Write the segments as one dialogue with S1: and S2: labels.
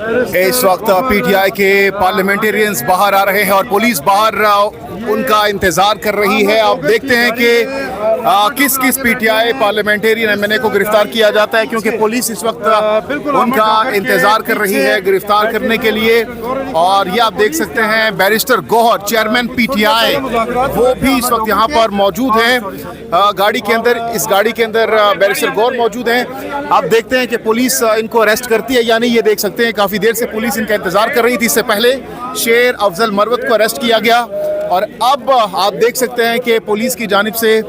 S1: इस वक्त पीटीआई के पार्लियामेंटेरियंस बाहर आ रहे हैं और पुलिस बाहर उनका इंतजार कर रही है। आप देखते हैं कि किस किस पीटीआई पार्लियामेंटेरियन एमएनए को गिरफ्तार किया जाता है, क्योंकि पुलिस इस वक्त उनका इंतजार कर रही है गिरफ्तार करने के लिए। और ये आप देख सकते हैं बैरिस्टर गौहर, चेयरमैन पीटीआई, वो भी इस वक्त यहाँ पर मौजूद हैं गाड़ी के अंदर। इस गाड़ी के अंदर बैरिस्टर गौहर मौजूद हैं। आप देखते हैं कि पुलिस इनको अरेस्ट करती है, यानी ये देख सकते हैं काफ़ी देर से पुलिस इनका इंतजार कर रही थी। इससे पहले शेर अफजल मरवत को अरेस्ट किया गया और अब आप देख सकते हैं कि पुलिस की जानिब से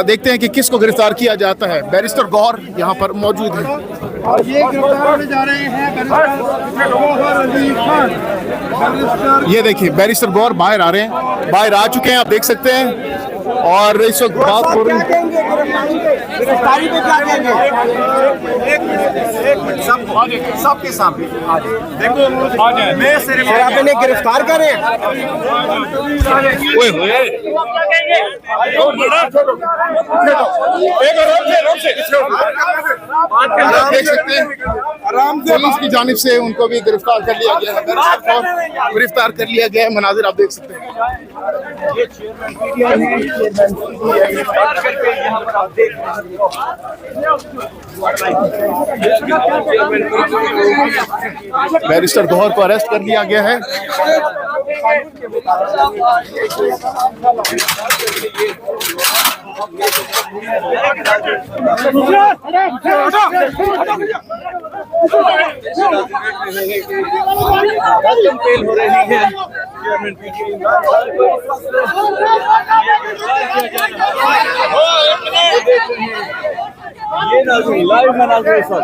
S1: देखते हैं कि किसको गिरफ्तार किया जाता है। बैरिस्टर गौहर यहाँ पर मौजूद है
S2: और ये गिरफ्तार होने जा रहे हैं
S1: ये देखिए बैरिस्टर गौहर बाहर आ रहे हैं, बाहर आ चुके हैं, आप देख सकते हैं। और इस वक्त बात हो रही है
S2: गिरफ्तारी पे क्या कहेंगे? एक मिनट सबके सामने देखो मैं सिर्फ आप इन्हें गिरफ्तार करें।
S1: देख सकते हैं पुलिस की जानिब से उनको भी गिरफ्तार कर लिया गया है, गिरफ्तार कर लिया गया है। मनाजिर आप देख सकते हैं। बैरिस्टर गौहर को अरेस्ट कर लिया गया है।
S3: हो रही है ये लाइव मनाज़िर सर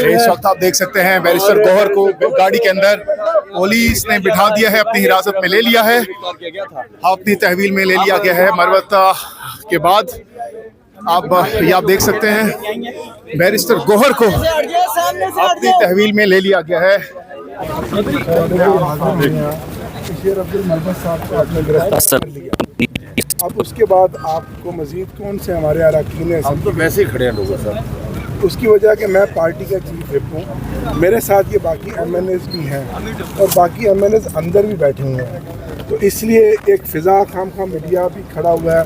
S1: इस वक्त आप देख सकते हैं बैरिस्टर गौहर को गाड़ी के अंदर पुलिस ने बिठा दिया है, अपनी हिरासत में ले लिया है, अपनी तहवील में ले लिया गया है। मरवत के बाद ये आप देख सकते हैं बैरिस्टर गौहर को अपनी तहवील में ले लिया गया है।
S4: शेर अब्दुल मरवत साहब को आपने गिरफ्तार कर लिया, अब उसके बाद आपको मजीद कौन से हमारे अरकान हैं?
S5: हम तो वैसे ही खड़े हैं लोगों सर,
S4: उसकी वजह कि मैं पार्टी का चीफ विप हूँ, मेरे साथ ये बाकी एमएनएस भी हैं और बाकी एमएनएस अंदर भी बैठे हुए हैं, तो इसलिए एक फ़िज़ा खामखा मीडिया भी खड़ा हुआ है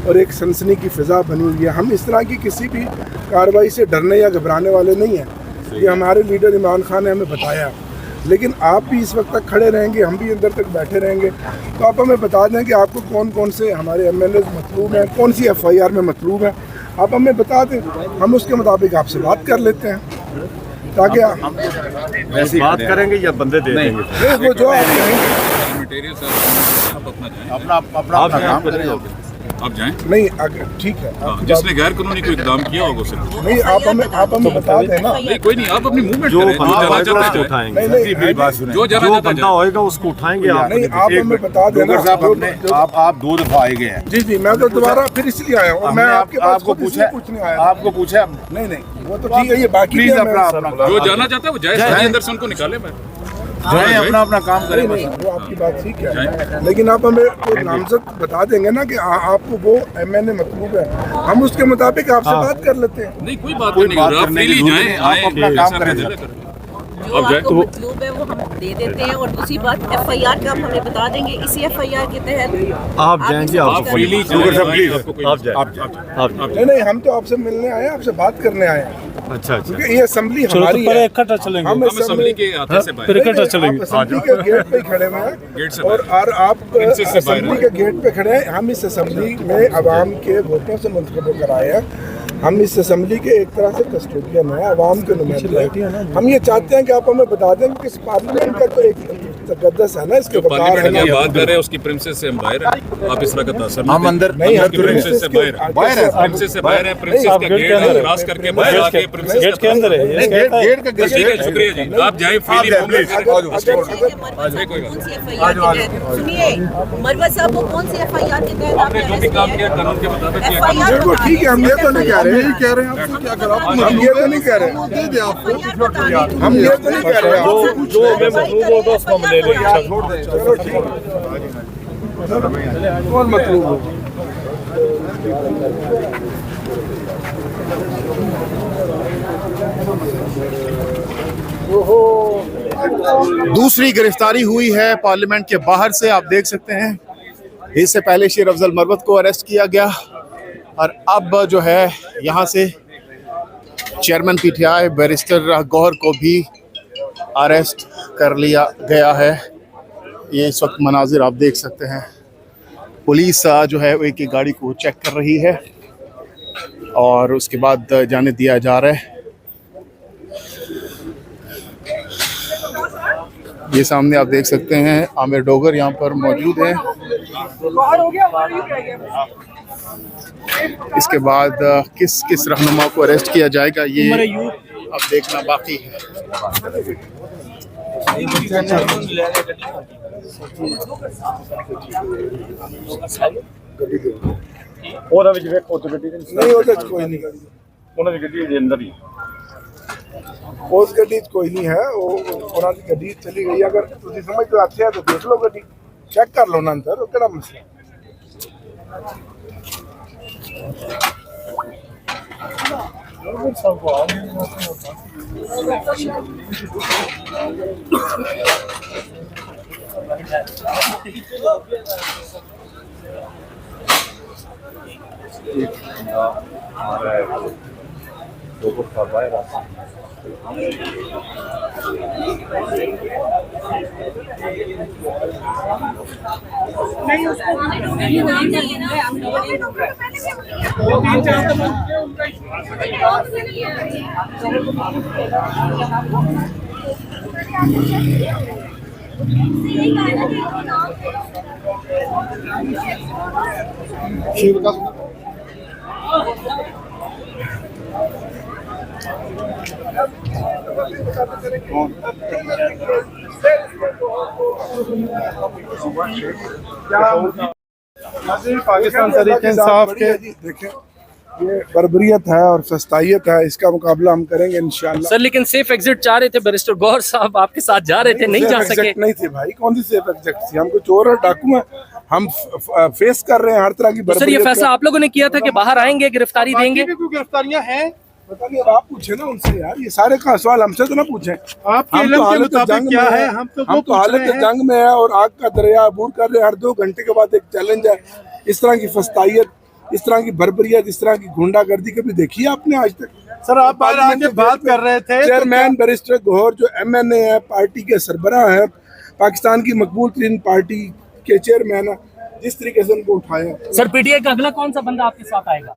S4: और एक सनसनी की फ़िज़ा बनी हुई है। हम इस तरह की किसी भी कार्रवाई से डरने या घबराने वाले नहीं हैं, ये हमारे लीडर इमरान खान ने हमें बताया। लेकिन आप भी इस वक्त तक खड़े रहेंगे, हम भी अंदर तक बैठे रहेंगे, तो आप हमें बता दें कि आपको कौन कौन से हमारे एमएनएस मतलूब हैं, कौन सी एफआईआर में मतलूब हैं, आप हमें बता दें, हम उसके मुताबिक आपसे बात कर लेते हैं, ताकि
S5: वैसे बात करेंगे या बंदे दे देंगे।
S4: वो जो आप कहेंगे
S5: अपना काम करेंगे।
S6: आप जाएं।
S4: नहीं ठीक है,
S6: जिसने गैर कानूनी कोई इकदाम किया होगा उसे
S4: नहीं, आप हमें बता देना।
S6: नहीं कोई नहीं, आप अपनी मूवमेंट
S5: जो
S6: करें,
S5: बंदा
S6: जाना
S5: होएगा
S6: चाहते
S5: उसको
S6: हैं
S5: उठाएंगे,
S6: जो
S5: बंदा होएगा उसको उठाएंगे।
S4: नहीं आप हमें बता देना।
S5: आप 2 दफा आए गए हैं।
S4: जी मैं तो दोबारा फिर इसलिए आया हूँ, मैं आपके पास
S5: आपको पूछने आया, आपको पूछा
S4: नहीं वो तो ठीक है, ये बाकी
S6: जो जाना चाहता है वो जाए, अंदर से उनको निकाले। मैं
S5: अपना काम करें।
S4: वो आपकी बात ठीक है, लेकिन आप हमें कोई नामजद बता देंगे ना कि आपको वो एमएनए मतलूब है, हम उसके मुताबिक आपसे बात कर लेते हैं।
S6: नहीं कोई बात नहीं,
S5: आप अपना काम करें।
S7: जो आपको मतलूब है वो हम दे देते हैं। और दूसरी बात एफआईआर का आप हमें बता देंगे, इसी एफआईआर के तहत
S5: आप जाएंगे,
S4: नहीं हम तो आपसे मिलने आए, आपसे बात करने आए हैं।
S5: अच्छा
S4: क्योंकि ये असेंबली हमारी है, हम असेंबली
S6: के हाथ से बाहर
S4: असेंबली के गेट पे खड़े हुए हैं और आप असेंबली के गेट पे खड़े हैं। हम इस असेंबली में अवाम के वोटों से मुंतखब होकर आए हैं, हम इस असेंबली के एक तरह से कस्टोडियन है, अवाम के नुमाइंदे हैं। हम ये चाहते हैं कि आप हमें बता दें कि इस पार्लियामेंट का तो एक तकद्दस है ना, इसके वकार है ना,
S6: बात कर रहे हैं उसकी प्रेमिसेस से हम बाहर हैं। आप इस तरह का तासर
S5: हम अंदर
S4: नहीं, हम
S6: प्रेमिसेस से बाहर हैं, प्रेमिसेस से बाहर हैं, प्रेमिसेस का गेट क्रॉस करके बाहर आके प्रेमिसेस
S5: गेट के अंदर है, गेट का
S6: ठीक है, शुक्रिया जी, आप जाएं फ्रीली।
S7: सुनिए मरवत साहब को कौन सी एफआईआर के तहत
S6: आपने जो भी काम किया कानून के मुताबिक किया।
S4: बिल्कुल ठीक है, हम ये तो नहीं कह रहे, यही कह रहे हैं आपसे, क्या करा हम ये तो नहीं कह रहे, हम ये तो नहीं कह रहे,
S5: जो हमें मतलूब होगा उसको
S6: ले ले
S4: चलो ठीक है। कौन मतलूब हो?
S1: दूसरी गिरफ्तारी हुई है पार्लियामेंट के बाहर से, आप देख सकते हैं। इससे पहले शेर अफजल मरवत को अरेस्ट किया गया और अब जो है यहाँ से चेयरमैन पीटीआई बैरिस्टर गौहर को भी अरेस्ट कर लिया गया है। ये इस वक्त मनाजिर आप देख सकते हैं। पुलिस जो है वो एक एक गाड़ी को चेक कर रही है और उसके बाद जाने दिया जा रहा है। ये सामने आप देख सकते हैं आमिर डोगर यहाँ पर मौजूद है। इसके बाद किस किस रहनुमा को अरेस्ट किया जाएगा ये अब देखना बाकी है।
S5: ਉਹਦਾ ਵਿੱਚ ਵੇਖੋ ਤੇ ਗੱਡੀ
S4: नहीं ਉਹਦੇ 'ਚ कोई नहीं।
S5: ਉਹਨਾਂ ਦੀ ਗੱਡੀ ਦੇ ਅੰਦਰ ਹੀ
S4: उस गड्डी 'ਚ कोई नहीं है। वो ਉਹਨਾਂ ਦੀ ਗੱਡੀ चली गई। अगर ਤੁਸੀਂ समझ तो आते हैं तो देख लो गड्डी, चेक कर लो ना अंदर, वो केड़ा मसला।
S5: पाकिस्तान तरीके इंसाफ के
S4: देखें, ये बर्बरियत है और फस्तायत है, इसका मुकाबला हम करेंगे इंशाल्लाह।
S8: सर लेकिन सेफ एग्जिट चाह रहे थे बैरिस्टर गौहर साहब, आपके साथ जा रहे थे, नहीं जा सके।
S4: नहीं थे भाई, कौन सी सेफ एग्जिट थी? हमको चोर और डाकू हैं, हम फेस कर रहे हैं हर तरह की
S8: तो सर ये फैसला आप लोगों ने किया था कि बाहर आएंगे, गिरफ्तारी देंगे?
S5: गिरफ्तारियां हैं,
S4: पता नहीं, अब आप पूछे ना उनसे यार, ये सारे का सवाल हमसे तो ना पूछे।
S5: आपके
S4: हम
S5: इल्म
S4: तो
S5: के
S4: हालत
S5: मुताबिक क्या है? हम तो
S4: हालत जंग में है और आग का दरिया अबूर कर रहे हैं। हर 2 घंटे के बाद एक चैलेंज है। इस तरह की फस्तायत, इस तरह की बर्बरियत, इस तरह की गुंडागर्दी कभी देखी है आपने आज तक?
S5: सर आप बाहर आके बात कर रहे थे।
S4: चेयरमैन बैरिस्टर गौहर जो MNA है, पार्टी के सरबराह है, पाकिस्तान की मकबूल तरीन पार्टी के चेयरमैन है, जिस तरीके से उनको उठाया।
S8: सर पीटीआई का अगला कौन सा बंदा आपके साथ आएगा?